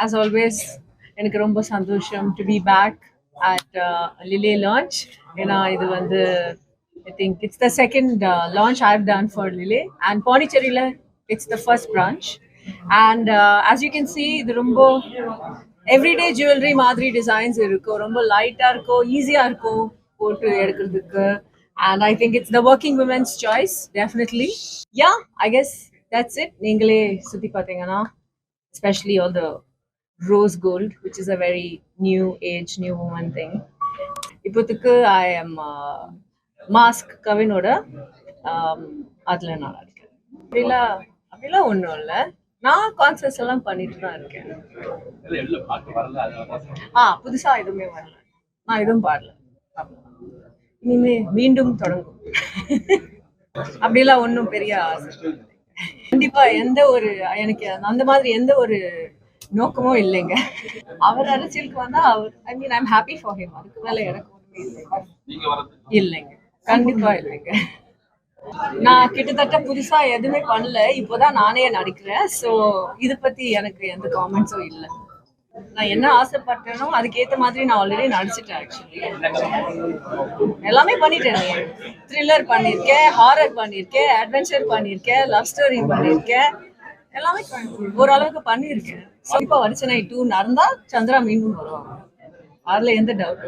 As always, எனக்கு ரொம்ப சந்தோஷம் to be back at Lily launch. ஏன்னா இது வந்து I think it's the second launch I've done for Lily, and Pondicherryல it's the first branch. And as you can see, இது ரொம்ப everyday jewelry மாதிரி designs இருக்கும், ரொம்ப லைட்டா இருக்கும், ஈஸியா இருக்கும் போட்டு எடுக்கிறதுக்கு. And I think it's the working women's choice, definitely. Yeah, I guess that's it. நீங்களே சுத்தி பார்த்தீங்கன்னா, especially all the rose gold, which is a very new age, new woman thing. இப்போதுக்கு I am மாஸ்க் கவினோட அதில் நான் இருக்கேன். அப்படிலாம் ஒன்றும் இல்லை, நான் கான்சர்ட்ஸ் எல்லாம் பண்ணிட்டு தான் இருக்கேன். புதுசா எதுவுமே வரல, நான் எதுவும் பாடல. இனிமே மீண்டும் தொடங்கும். அப்படிலாம் ஒன்றும் பெரிய ஆசை கண்டிப்பா எந்த ஒரு எனக்கு அந்த மாதிரி எந்த ஒரு நோக்கமும் இல்லைங்க. அவர் அரசியலுக்கு வந்தா அவர் I mean I'm happy for him. அதுக்கு மேல எனக்கு ஒன்றுமே இல்லைங்க, கண்டிப்பா இல்லைங்க. நான் கிட்டத்தட்ட புதுசா எதுவுமே பண்ணல, இப்போதான் நானே நடிக்கிறேன். ஸோ இதை பத்தி எனக்கு எந்த காமெண்ட்ஸும் இல்லை. நான் என்ன ஆசைப்பட்டேனோ அதுக்கேற்ற மாதிரி நான் ஆல்ரெடி நடிச்சிட்டேன். ஆக்சுவலி எல்லாமே பண்ணிட்டேன். த்ரில்லர் பண்ணியிருக்கேன், ஹாரர் பண்ணியிருக்கேன், அட்வென்ச்சர் பண்ணியிருக்கேன், லவ் ஸ்டோரி பண்ணியிருக்கேன், எல்லாமே ஓரளவுக்கு பண்ணியிருக்கேன். ஸோ இப்போ வரிசனை 2 நடந்தா சந்திரா மீண்டும் வருவாங்க, அதுல எந்த டவுட்